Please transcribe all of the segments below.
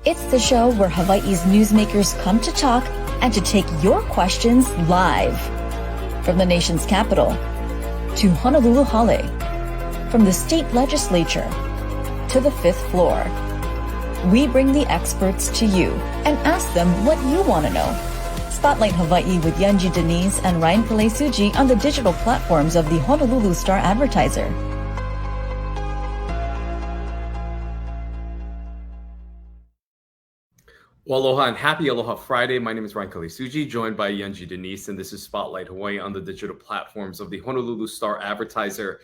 It's the show where Hawaii's newsmakers come to talk and to take your questions live. From the nation's capital to Honolulu Hale, from the state legislature to the fifth floor, we bring the experts to you and ask them what you want to know. Spotlight Hawaii with Yunji Denise and Ryan Kalesuji on the digital platforms of the Honolulu Star-Advertiser. Well, aloha and happy Aloha Friday. My name is Ryan Kalesuji, joined by Yunji Denise, and this is Spotlight Hawaii on the digital platforms of the Honolulu Star-Advertiser.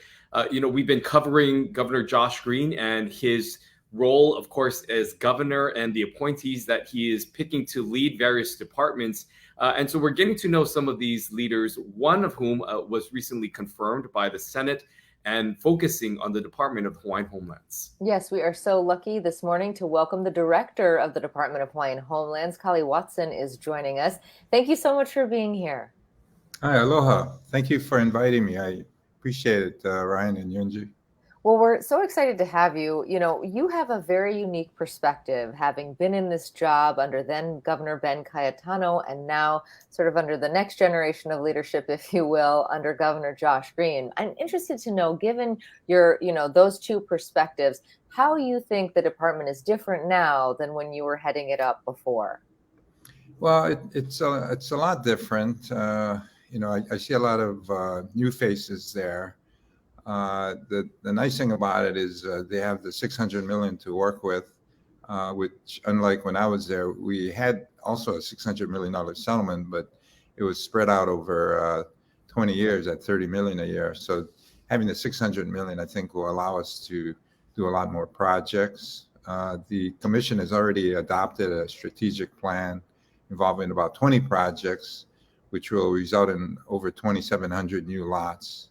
We've been covering Governor Josh Green and his role, of course, as governor and the appointees that he is picking to lead various departments. And so we're getting to know some of these leaders, one of whom was recently confirmed by the Senate and focusing on the Department of Hawaiian Homelands. Yes, we are so lucky this morning to welcome the director of the Department of Hawaiian Homelands. Kali Watson is joining us. Thank you so much for being here. Hi, aloha. Thank you for inviting me. I appreciate it, Ryan and Yunji. Well, we're so excited to have you. You know, you have a very unique perspective, having been in this job under then Governor Ben Cayetano and now sort of under the next generation of leadership, if you will, under Governor Josh Green. I'm interested to know, given your, those two perspectives, how you think the department is different now than when you were heading it up before. Well, it's a lot different. I see a lot of new faces there. The nice thing about it is they have the $600 million to work with, which, unlike when I was there, we had also a $600 million settlement, but it was spread out over 20 years at $30 million a year. So having the $600 million, I think, will allow us to do a lot more projects. The commission has already adopted a strategic plan involving about 20 projects, which will result in over 2,700 new lots.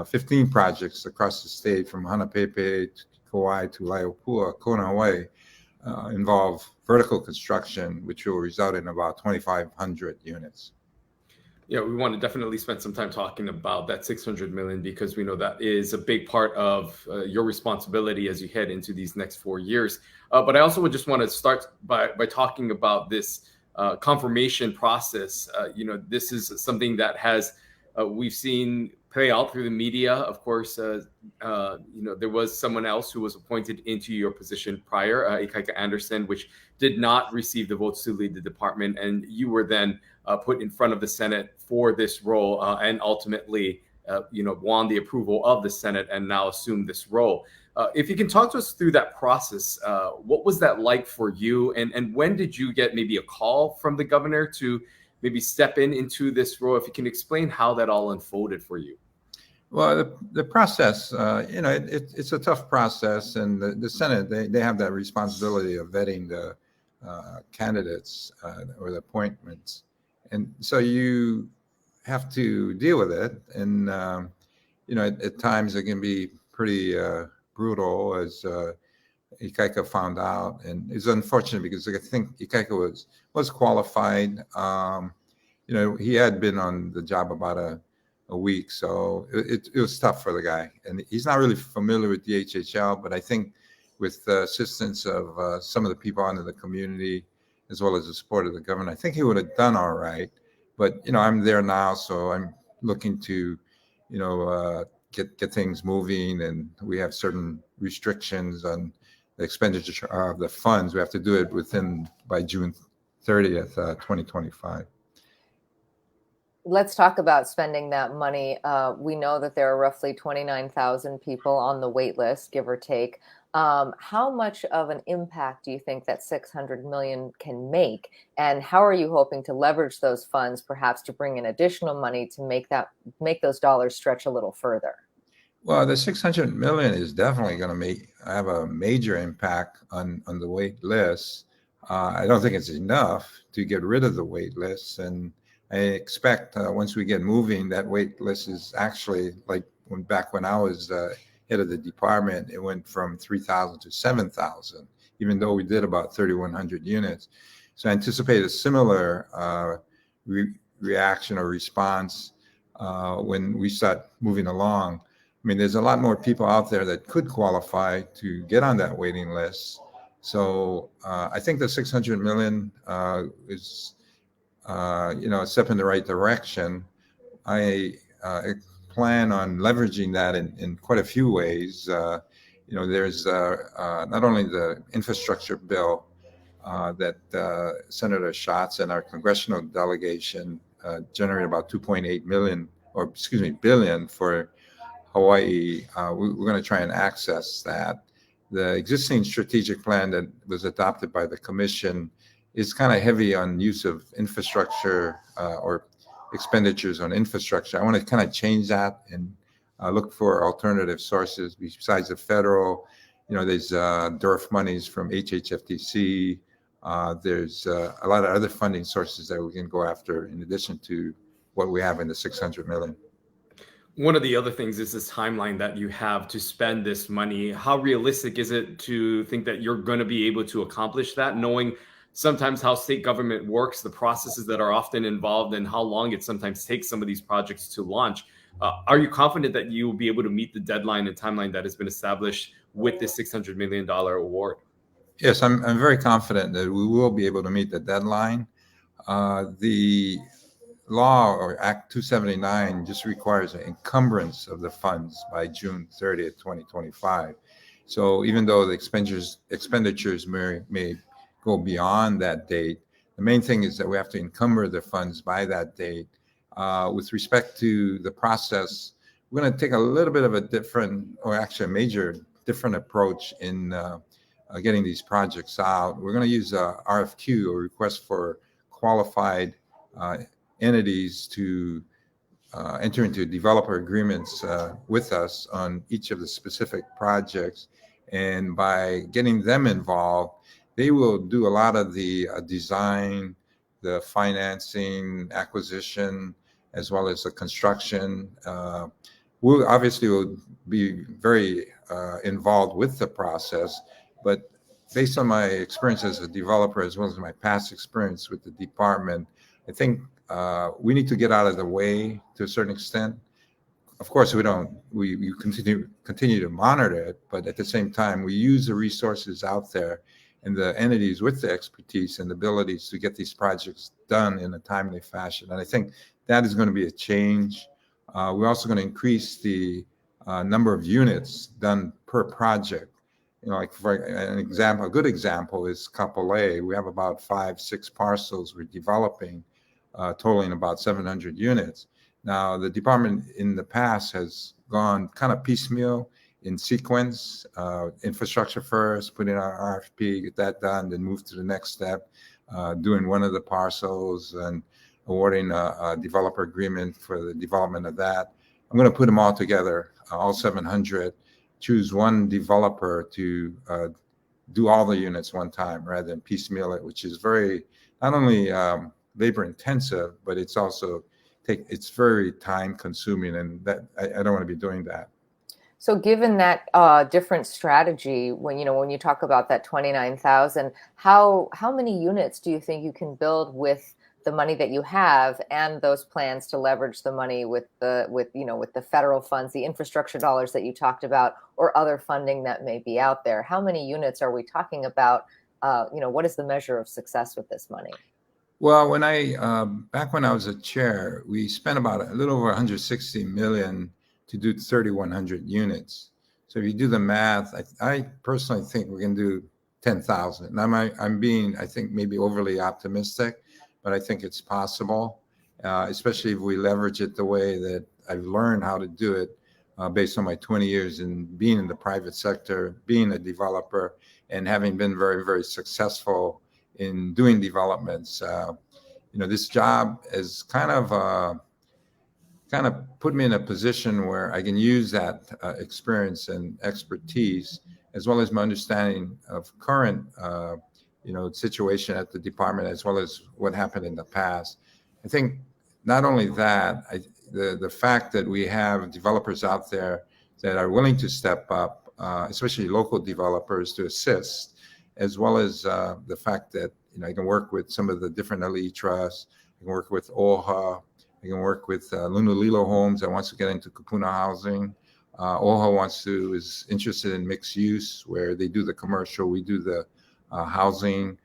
15 projects across the state from Hanapepe to Kauai to Laopua, Kona, Hawaii, involve vertical construction, which will result in about 2,500 units. Yeah, we want to definitely spend some time talking about that $600 million because we know that is a big part of your responsibility as you head into these next 4 years. But I also would just want to start by talking about this confirmation process. This is something that has we've seen play out through the media. Of course, there was someone else who was appointed into your position prior, Ikaika Anderson, which did not receive the votes to lead the department. And you were then put in front of the Senate for this role and ultimately, won the approval of the Senate and now assumed this role. If you can talk to us through that process, what was that like for you? And when did you get maybe a call from the governor to maybe step into this role? If you can explain how that all unfolded for you. Well, the process, it's a tough process, and the Senate, they have that responsibility of vetting the candidates or the appointments. And so you have to deal with it. And, at times it can be pretty brutal, as Ikaika found out. And it's unfortunate because I think Ikaika was qualified. He had been on the job about a week, so it was tough for the guy. And he's not really familiar with DHHL, but I think with the assistance of some of the people out in the community, as well as the support of the government, I think he would have done all right. But, I'm there now, so I'm looking to, get things moving, and we have certain restrictions on the expenditure of the funds. We have to do it by June 30th, 2025. Let's talk about spending that money. We know that there are roughly 29,000 people on the wait list, give or take. How much of an impact do you think that $600 million can make? And how are you hoping to leverage those funds, perhaps to bring in additional money to make those dollars stretch a little further? Well, the $600 million is definitely going to have a major impact on the wait list. I don't think it's enough to get rid of the wait lists, and I expect once we get moving, that wait list is actually like back when I was head of the department, it went from 3,000 to 7,000, even though we did about 3,100 units. So I anticipate a similar reaction or response when we start moving along. I mean, there's a lot more people out there that could qualify to get on that waiting list. So I think the 600 million is a step in the right direction. I plan on leveraging that in quite a few ways. There's not only the infrastructure bill that Senator Schatz and our congressional delegation generated about 2.8 billion for Hawaii. We're going to try and access that. The existing strategic plan that was adopted by the commission is kind of heavy on use of infrastructure or expenditures on infrastructure. I want to kind of change that and look for alternative sources besides the federal. There's DERF monies from HHFTC. There's a lot of other funding sources that we can go after in addition to what we have in the 600 million. One of the other things is this timeline that you have to spend this money. How realistic is it to think that you're going to be able to accomplish that, knowing sometimes how state government works, the processes that are often involved, and how long it sometimes takes some of these projects to launch? Are you confident that you will be able to meet the deadline and timeline that has been established with this $600 million award? Yes, I'm very confident that we will be able to meet the deadline. The law, or Act 279, just requires an encumbrance of the funds by June 30th, 2025. So even though the expenditures may go beyond that date, the main thing is that we have to encumber the funds by that date. With respect to the process, we're going to take a little bit of a different, or actually a major different approach in getting these projects out. We're going to use a RFQ, or request for qualified entities, to enter into developer agreements with us on each of the specific projects. And by getting them involved, they will do a lot of the design, the financing, acquisition, as well as the construction. We'll obviously will be very involved with the process, but based on my experience as a developer, as well as my past experience with the department, I think we need to get out of the way to a certain extent. Of course, we continue to monitor it, but at the same time, we use the resources out there and the entities with the expertise and abilities to get these projects done in a timely fashion. And I think that is going to be a change. We're also going to increase the number of units done per project. Like for an example, a good example is Kapolei. We have about 5-6 parcels we're developing, totaling about 700 units. Now, the department in the past has gone kind of piecemeal in sequence, infrastructure first, put in our RFP, get that done, then move to the next step, doing one of the parcels and awarding a developer agreement for the development of that. I'm going to put them all together, all 700, choose one developer to do all the units one time rather than piecemeal it, which is very, not only labor intensive, but it's also it's very time consuming, and that I don't want to be doing that. So given that different strategy, when you talk about that 29,000, how many units do you think you can build with the money that you have and those plans to leverage the money with the federal funds, the infrastructure dollars that you talked about, or other funding that may be out there? How many units are we talking about? What is the measure of success with this money? Well, back when I was a chair, we spent about a little over 160 million to do 3,100 units. So if you do the math, I personally think we can do 10,000. Now I'm being, I think, maybe overly optimistic, but I think it's possible, especially if we leverage it the way that I've learned how to do it based on my 20 years in being in the private sector, being a developer, and having been very, very successful in doing developments. This job has kind of put me in a position where I can use that experience and expertise, as well as my understanding of current situation at the department, as well as what happened in the past. I think not only that, the fact that we have developers out there that are willing to step up, especially local developers, to assist, as well as the fact that I can work with some of the different LE trusts, I can work with OHA, I can work with Lunalilo Homes that wants to get into kupuna housing. OHA is interested in mixed use, where they do the commercial, we do the housing.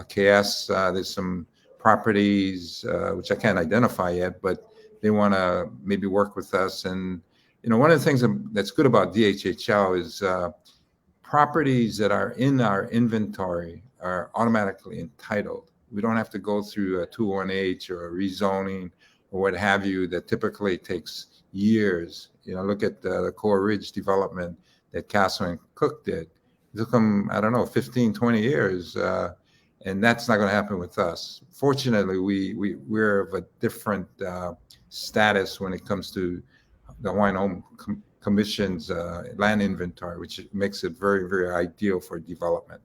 KS, there's some properties which I can't identify yet, but they want to maybe work with us. And one of the things that's good about DHHL is properties that are in our inventory are automatically entitled. We don't have to go through a 218H or a rezoning or what have you that typically takes years. Look at the Core Ridge development that Castle and Cook did. It took them, I don't know, 15, 20 years. And that's not going to happen with us. Fortunately, we're of a different status when it comes to the Hawaiian Home Commission's land inventory, which makes it very, very ideal for development.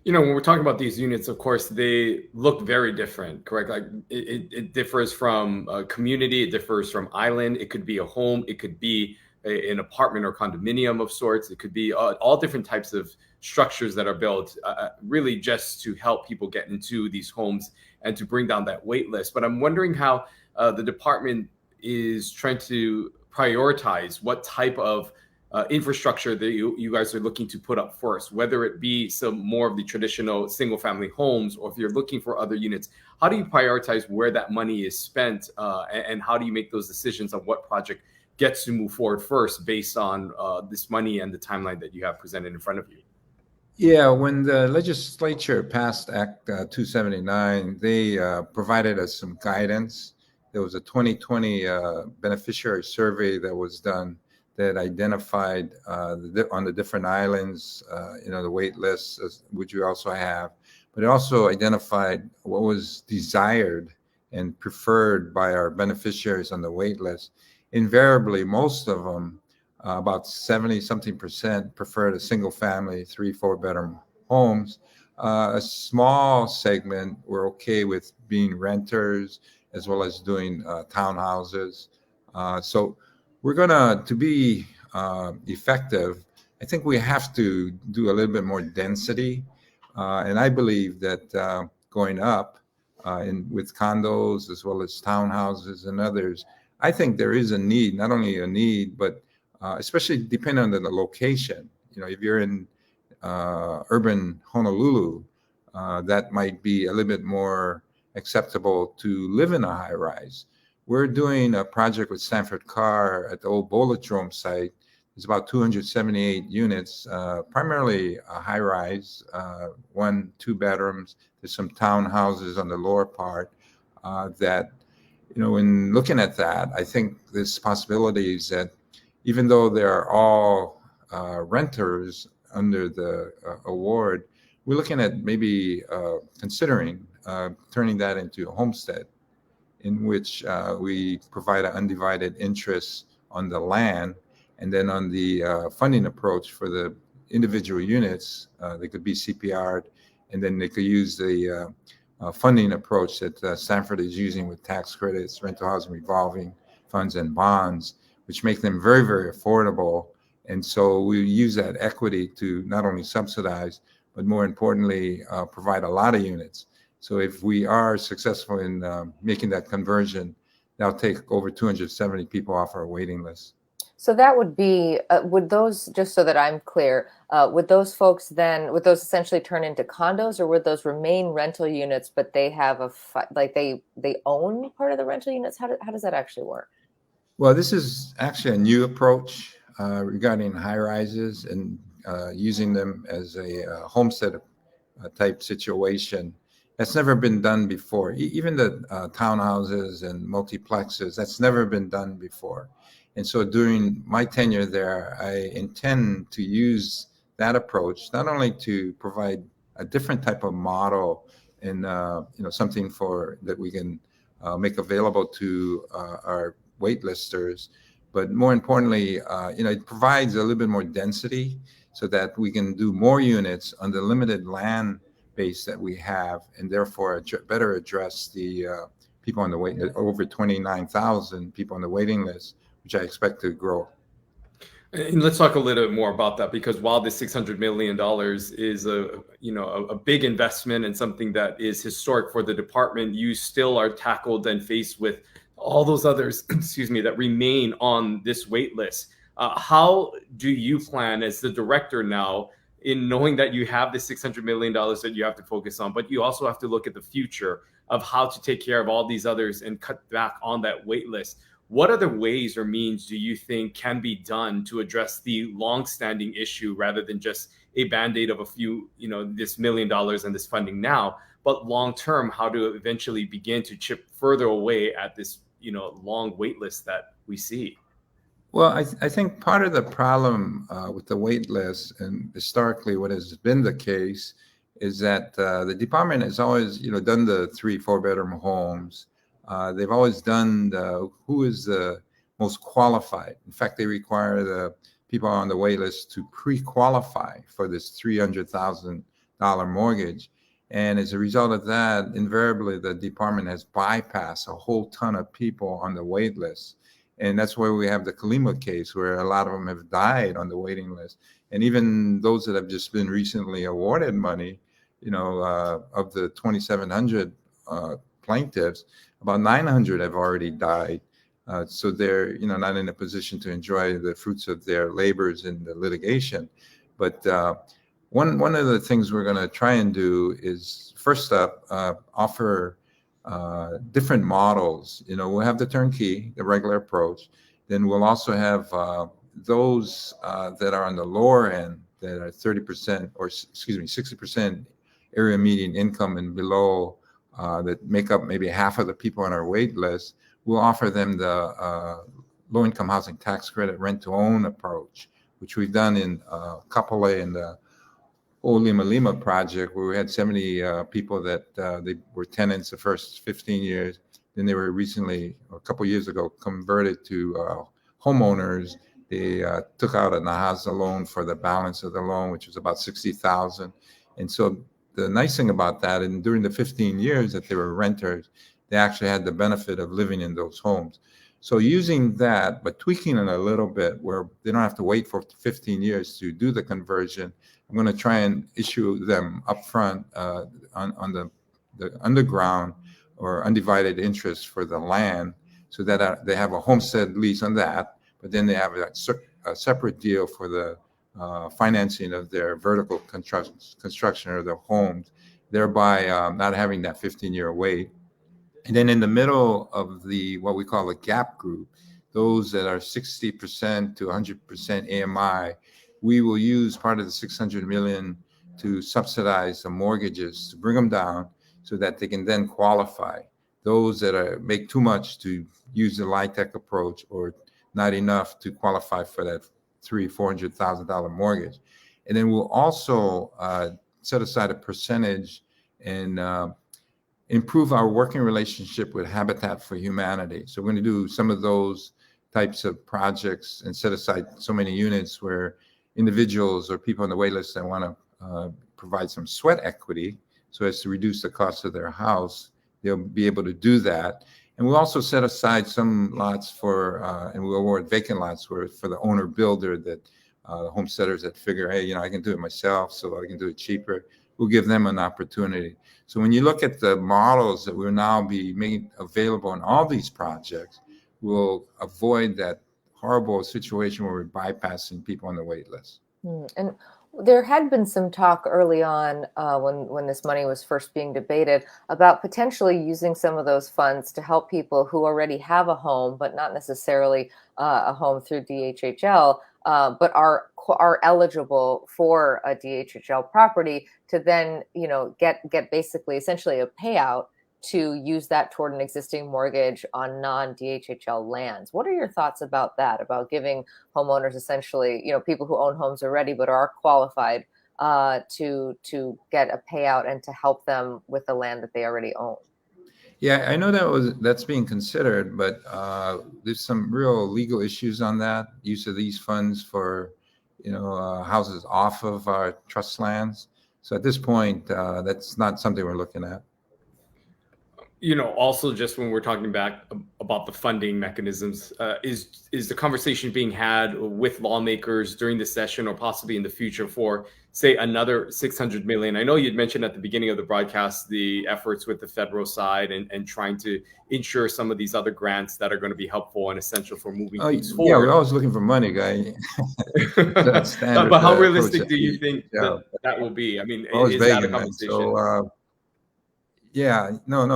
When we're talking about these units, of course, they look very different, correct? Like it differs from a community, it differs from island. It could be a home, it could be an apartment or condominium of sorts. It could be all different types of structures that are built really just to help people get into these homes and to bring down that wait list. But I'm wondering how the department is trying to prioritize what type of infrastructure that you guys are looking to put up first, whether it be some more of the traditional single family homes, or if you're looking for other units. How do you prioritize where that money is spent, and how do you make those decisions on what project gets to move forward first based on this money and the timeline that you have presented in front of you? Yeah, when the legislature passed Act 279, they provided us some guidance. There was a 2020 beneficiary survey that was done that identified on the different islands, the wait lists, which we also have, but it also identified what was desired and preferred by our beneficiaries on the wait list. Invariably, most of them, about 70-something%, preferred a single family, 3-4 bedroom homes. A small segment were okay with being renters as well as doing townhouses. So we're to be effective, I think we have to do a little bit more density. And I believe that going up with condos as well as townhouses and others, I think there is a need, not only a need, but especially depending on the location. If you're in urban Honolulu, that might be a little bit more acceptable to live in a high rise. We're doing a project with Stanford Carr at the old Bolodrome site. It's about 278 units, primarily a high rise, 1-2 bedrooms. There's some townhouses on the lower part that, when looking at that, I think there's possibilities that even though they're all renters under the award, we're looking at maybe considering turning that into a homestead, in which we provide an undivided interest on the land, and then on the funding approach for the individual units, they could be CPR'd, and then they could use the funding approach that Stanford is using with tax credits, rental housing revolving funds, and bonds, which make them very, very affordable. And so we use that equity to not only subsidize, but more importantly, provide a lot of units. So if we are successful in making that conversion, that'll take over 270 people off our waiting list. So that would be, would those, just so that I'm clear, would those folks then, would those essentially turn into condos, or would those remain rental units, but they have they own part of the rental units? How does that actually work? Well, this is actually a new approach regarding high rises and using them as a homestead type situation. That's never been done before. Even the townhouses and multiplexes, that's never been done before. And so during my tenure there, I intend to use that approach, not only to provide a different type of model and something that we can make available to our waitlisters, but more importantly, it provides a little bit more density so that we can do more units on the limited land base that we have, and therefore better address the people on the wait, over 29,000 people on the waiting list, which I expect to grow. And let's talk a little bit more about that, because while this $600 million is a big investment and something that is historic for the department, you still are tackled and faced with all those others, that remain on this wait list. How do you plan as the director now in knowing that you have the $600 million that you have to focus on, but you also have to look at the future of how to take care of all these others and cut back on that wait list. What other ways or means do you think can be done to address the long-standing issue rather than just a band-aid of a few, this $1 million and this funding now, but long-term, how to eventually begin to chip further away at this, long wait list that we see? Well, I think part of the problem with the wait list, and historically what has been the case, is that the department has always, done the 3-4 bedroom homes. They've always done who is the most qualified. In fact, they require the people on the wait list to pre-qualify for this $300,000 mortgage. And as a result of that, invariably, the department has bypassed a whole ton of people on the wait list. And that's where we have the Kalima case, where a lot of them have died on the waiting list. And even those that have just been recently awarded money, of the 2,700 plaintiffs, about 900 have already died. So they're, not in a position to enjoy the fruits of their labors in the litigation. But one of the things we're going to try and do is, first up, offer different models. We'll have the turnkey, the regular approach. Then we'll also have those that are on the lower end, that are 30% or 60% area median income and below, that make up maybe half of the people on our wait list. We'll offer them the low-income housing tax credit rent-to-own approach, which we've done in Kapolei and the Lima Lima project, where we had 70 people that they were tenants the first 15 years. Then they were recently, a couple years ago, converted to homeowners. They took out a Nahaza loan for the balance of the loan, which was about $60,000. And so the nice thing about that, and during the 15 years that they were renters, they actually had the benefit of living in those homes. So using that, but tweaking it a little bit, where they don't have to wait for 15 years to do the conversion, I'm going to try and issue them upfront on the underground or undivided interest for the land, so that they have a homestead lease on that, but then they have a separate deal for the financing of their vertical construction of their homes, thereby not having that 15-year wait. And then in the middle of what we call the gap group, those that are 60% to 100% AMI, we will use part of the $600 million to subsidize the mortgages to bring them down, so that they can then qualify. Those that make too much to use the LIHTC approach, or not enough to qualify for that $400,000 mortgage. And then we'll also set aside a percentage and improve our working relationship with Habitat for Humanity. So we're going to do some of those types of projects and set aside so many units where individuals or people on the wait list that want to provide some sweat equity so as to reduce the cost of their house, they'll be able to do that. And we'll also set aside some lots for, and we'll award vacant lots for the owner builder, that homesteaders that figure, hey, I can do it myself, so I can do it cheaper. We'll give them an opportunity. So when you look at the models that will now be made available in all these projects, we'll avoid that horrible situation where we're bypassing people on the wait list. And there had been some talk early on when this money was first being debated about potentially using some of those funds to help people who already have a home, but not necessarily a home through DHHL, but are eligible for a DHHL property, to then get basically essentially a payout to use that toward an existing mortgage on non-DHHL lands. What are your thoughts about that, about giving homeowners essentially, people who own homes already but are qualified to get a payout and to help them with the land that they already own? Yeah, I know that's being considered, but there's some real legal issues on that, use of these funds for houses off of our trust lands. So at this point, that's not something we're looking at. Also, just when we're talking about the funding mechanisms, is the conversation being had with lawmakers during the session, or possibly in the future, for say another 600 million. I know you'd mentioned at the beginning of the broadcast the efforts with the federal side and trying to ensure some of these other grants that are going to be helpful and essential for moving things Yeah, forward. we're always looking for money, guy. That's standard. But how realistic do you think that will be? I mean, always is that a begging, man. conversation? So yeah, no,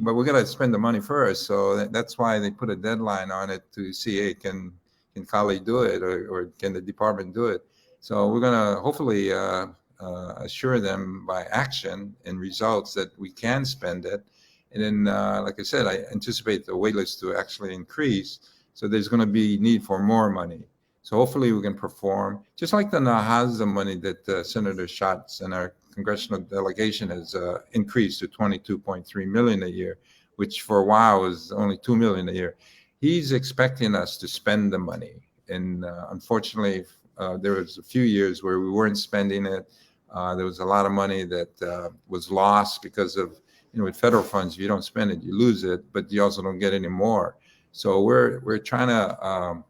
but we got to spend the money first. So that's why they put a deadline on it to see, hey, can Kali do it, or can the department do it? So we're gonna hopefully assure them by action and results that we can spend it. And then, like I said, I anticipate the wait list to actually increase. So there's going to be need for more money. So hopefully we can perform, just like the NAHAZA money that Senator Schatz and our congressional delegation has increased to 22.3 million a year, which for a while was only 2 million a year. He's expecting us to spend the money. And unfortunately, there was a few years where we weren't spending it. There was a lot of money that was lost because of, with federal funds, if you don't spend it, you lose it, but you also don't get any more. So we're trying to,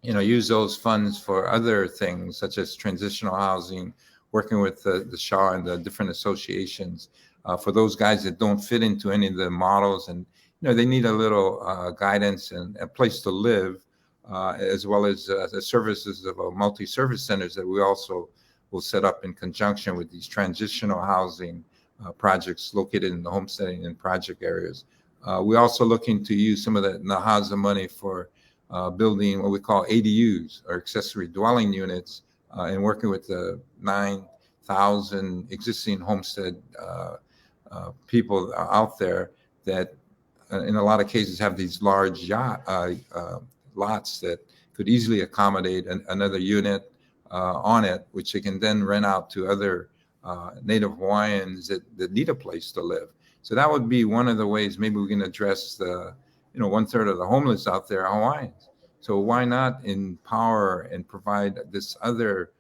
use those funds for other things, such as transitional housing, working with the SHA and the different associations for those guys that don't fit into any of the models. And, they need a little guidance and a place to live, as well as the services of multi-service centers that we also will set up in conjunction with these transitional housing projects located in the homesteading and project areas. We're also looking to use some of the NAHAZA money for building what we call ADUs, or accessory dwelling units, and working with the 9,000 existing homestead people out there that in a lot of cases have these large lots that could easily accommodate another unit on it, which they can then rent out to other Native Hawaiians that need a place to live. So that would be one of the ways maybe we can address the, 1/3 of the homeless out there are Hawaiians. So why not empower and provide this other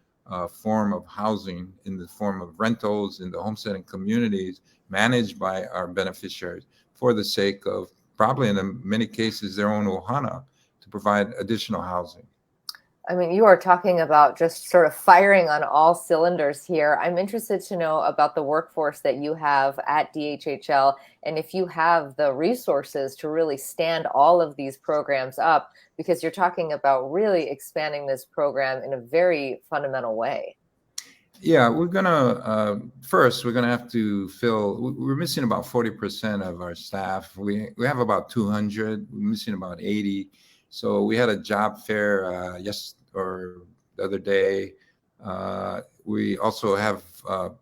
form of housing in the form of rentals in the homesteading communities managed by our beneficiaries for the sake of probably in many cases their own ohana to provide additional housing. I mean, you are talking about just sort of firing on all cylinders here. I'm interested to know about the workforce that you have at DHHL and if you have the resources to really stand all of these programs up, because you're talking about really expanding this program in a very fundamental way. Yeah, we're gonna first we're gonna have to fill. We're missing about 40% of our staff. We have about 200. We're missing about 80. So we had a job fair the other day. We also have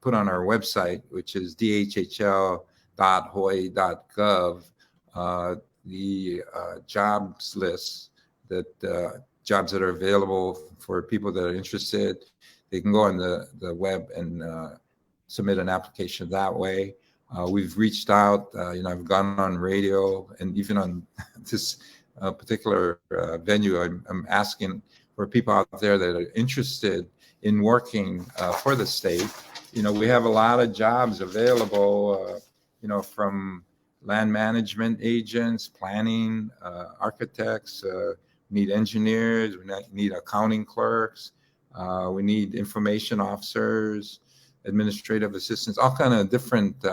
put on our website, which is dhhl.hawaii.gov, the jobs list, that jobs that are available for people that are interested. They can go on the web and submit an application that way. We've reached out, I've gone on radio, and even on this particular venue, I'm asking for people out there that are interested in working for the state. We have a lot of jobs available, from land management agents, planning, architects, we need engineers, we need accounting clerks, we need information officers, administrative assistants, all kind of different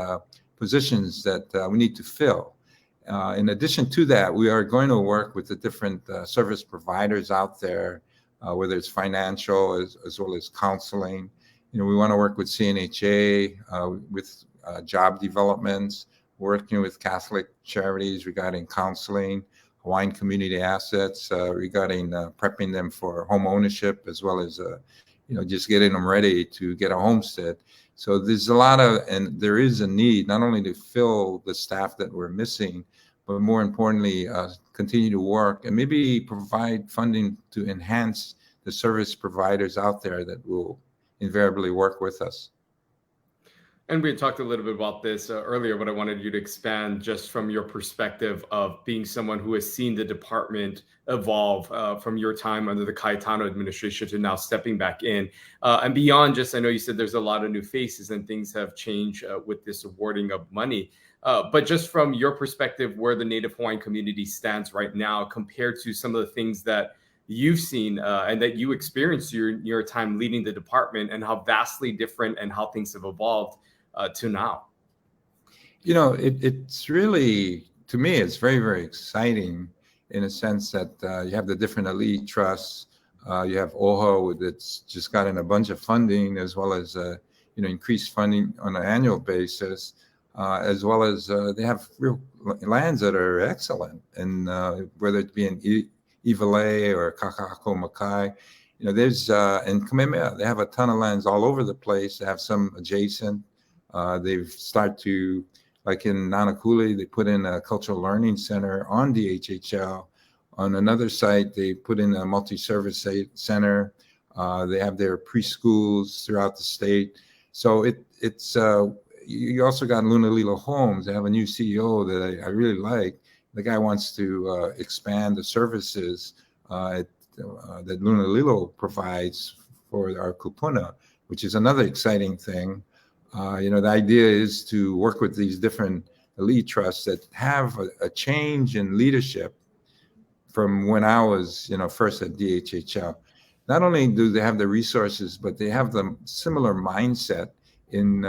positions that we need to fill. In addition to that, we are going to work with the different service providers out there, whether it's financial as well as counseling. We want to work with CNHA, with job developments, working with Catholic charities regarding counseling, Hawaiian community assets regarding prepping them for home ownership, as well as just getting them ready to get a homestead. So there's and there is a need not only to fill the staff that we're missing, but more importantly, continue to work and maybe provide funding to enhance the service providers out there that will invariably work with us. And we had talked a little bit about this earlier, but I wanted you to expand just from your perspective of being someone who has seen the department evolve from your time under the Cayetano administration to now stepping back in. And beyond just, I know you said there's a lot of new faces and things have changed with this awarding of money. But just from your perspective, where the Native Hawaiian community stands right now compared to some of the things that you've seen and that you experienced your time leading the department, and how vastly different and how things have evolved to now? It's really, to me, it's very, very exciting in a sense that you have the different elite trusts. You have OHO that's just gotten a bunch of funding, as well as increased funding on an annual basis, as well as they have real lands that are excellent, and whether it be in Ivalai or Kakako Makai, there's in Kamehameha, they have a ton of lands all over the place. They have some adjacent. They've started to, like in Nanakuli, they put in a cultural learning center on DHHL. On another site, they put in a multi-service center. They have their preschools throughout the state. So it's you also got Lunalilo Homes. They have a new CEO that I really like. The guy wants to expand the services that Lunalilo provides for our kupuna, which is another exciting thing. The idea is to work with these different elite trusts that have a change in leadership from when I was, first at DHHL. Not only do they have the resources, but they have the similar mindset in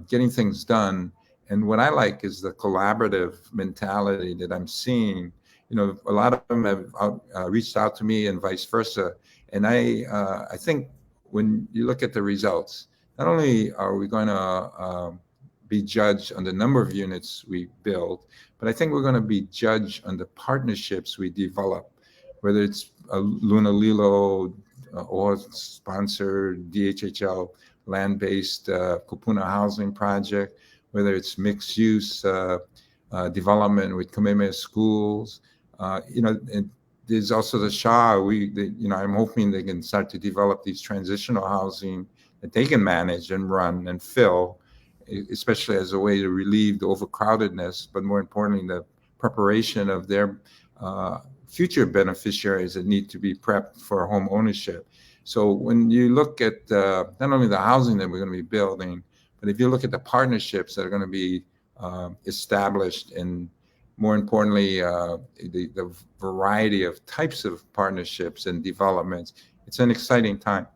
getting things done. And what I like is the collaborative mentality that I'm seeing. A lot of them have reached out to me and vice versa. And I think when you look at the results, not only are we going to be judged on the number of units we build, but I think we're going to be judged on the partnerships we develop, whether it's a Lunalilo or sponsored DHHL land-based kupuna housing project, whether it's mixed use development with Kamehameha schools. And there's also the SHA. I'm hoping they can start to develop these transitional housing that they can manage and run and fill, especially as a way to relieve the overcrowdedness, but more importantly, the preparation of their future beneficiaries that need to be prepped for home ownership. So when you look at not only the housing that we're going to be building, but if you look at the partnerships that are going to be established, and more importantly, the variety of types of partnerships and developments, it's an exciting time.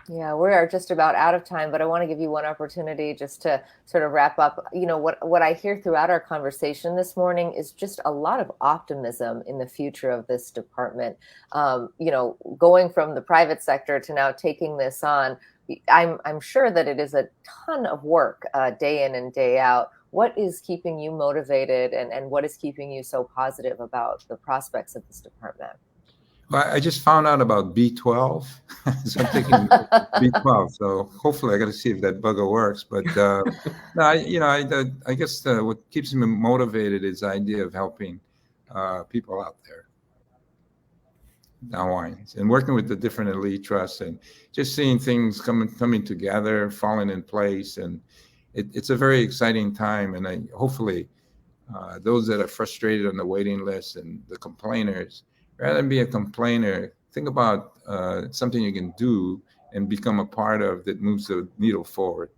Yeah, we are just about out of time, but I want to give you one opportunity just to sort of wrap up. What I hear throughout our conversation this morning is just a lot of optimism in the future of this department. Going from the private sector to now taking this on, I'm sure that it is a ton of work day in and day out. What is keeping you motivated, and what is keeping you so positive about the prospects of this department? Well, I just found out about B12, so I'm taking B12. So hopefully, I got to see if that bugger works. But no, I guess what keeps me motivated is the idea of helping people out there, Hawaiians, and working with the different elite trusts, and just seeing things coming together, falling in place, and it's a very exciting time. And hopefully, those that are frustrated on the waiting list and the complainers, rather than be a complainer, think about something you can do and become a part of that moves the needle forward.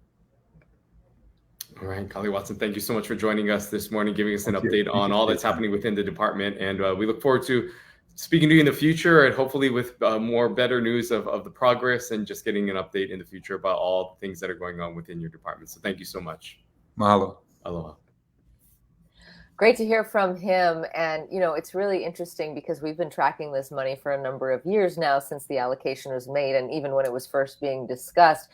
All right, Kali Watson, thank you so much for joining us this morning, giving us an update on all that's happening within the department. And we look forward to speaking to you in the future, and hopefully with more better news of the progress, and just getting an update in the future about all the things that are going on within your department. So thank you so much. Mahalo. Aloha. Great to hear from him. And, it's really interesting because we've been tracking this money for a number of years now since the allocation was made, and even when it was first being discussed,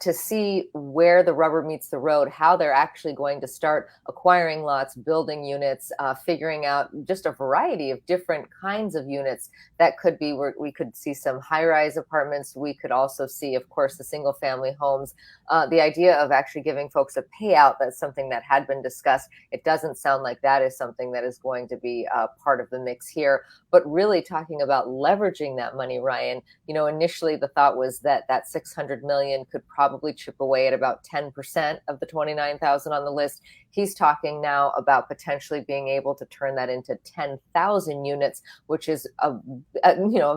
to see where the rubber meets the road, how they're actually going to start acquiring lots, building units, figuring out just a variety of different kinds of units that could be where we could see some high-rise apartments. We could also see, of course, the single-family homes. The idea of actually giving folks a payout, that's something that had been discussed. It doesn't sound like that is something that is going to be part of the mix here, but really talking about leveraging that money, Ryan. Initially the thought was that $600 million could probably chip away at about 10% of the 29,000 on the list. He's talking now about potentially being able to turn that into 10,000 units, which is a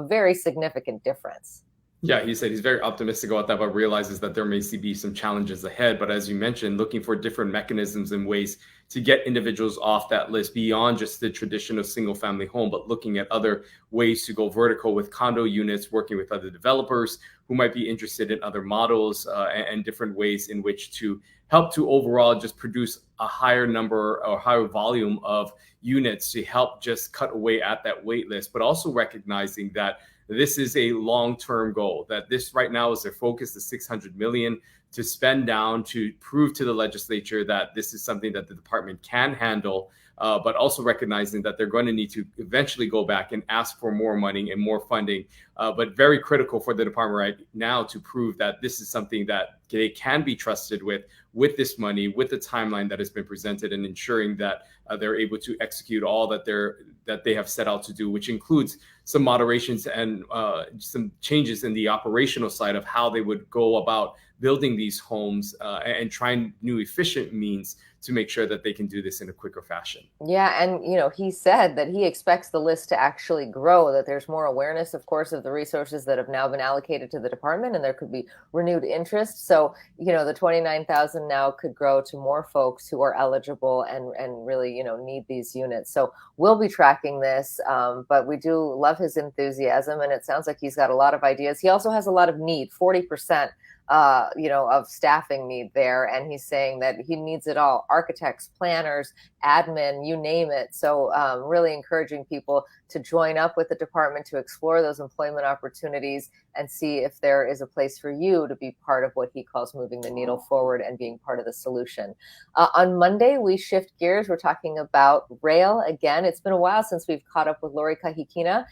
very significant difference. Yeah, he said he's very optimistic about that, but realizes that there may be some challenges ahead. But as you mentioned, looking for different mechanisms and ways to get individuals off that list beyond just the tradition of single family home, but looking at other ways to go vertical with condo units, working with other developers who might be interested in other models and different ways in which to help to overall just produce a higher number or higher volume of units to help just cut away at that wait list, but also recognizing that this is a long-term goal, that this right now is their focus, the 600 million to spend down to prove to the legislature that this is something that the department can handle, but also recognizing that they're going to need to eventually go back and ask for more money and more funding. But very critical for the department right now to prove that this is something that they can be trusted with this money, with the timeline that has been presented, and ensuring that they're able to execute all that they have set out to do, which includes some moderations and some changes in the operational side of how they would go about building these homes and trying new efficient means to make sure that they can do this in a quicker fashion. Yeah, and he said that he expects the list to actually grow, that there's more awareness, of course, of the resources that have now been allocated to the department, and there could be renewed interest. So, the 29,000 now could grow to more folks who are eligible and really, need these units. So we'll be tracking this, but we do love his enthusiasm, and it sounds like he's got a lot of ideas. He also has a lot of need, 40%. Of staffing need there. And he's saying that he needs it all: architects, planners, admin, you name it. So really encouraging people to join up with the department to explore those employment opportunities and see if there is a place for you to be part of what he calls moving the needle forward and being part of the solution. On Monday, we shift gears. We're talking about rail again. It's been a while since we've caught up with Lori Kahikina.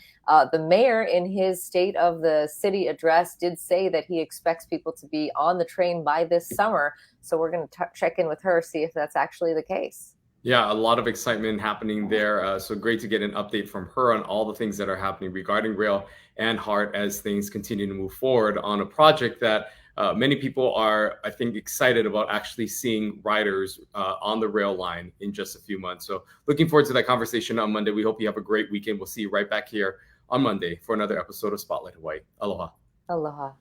The mayor, in his State of the City address, did say that he expects people to be on the train by this summer. So we're going to check in with her, see if that's actually the case. Yeah, a lot of excitement happening there. So great to get an update from her on all the things that are happening regarding rail and HART as things continue to move forward on a project that many people are, I think, excited about actually seeing riders on the rail line in just a few months. So looking forward to that conversation on Monday. We hope you have a great weekend. We'll see you right back here on Monday for another episode of Spotlight Hawaii. Aloha. Aloha.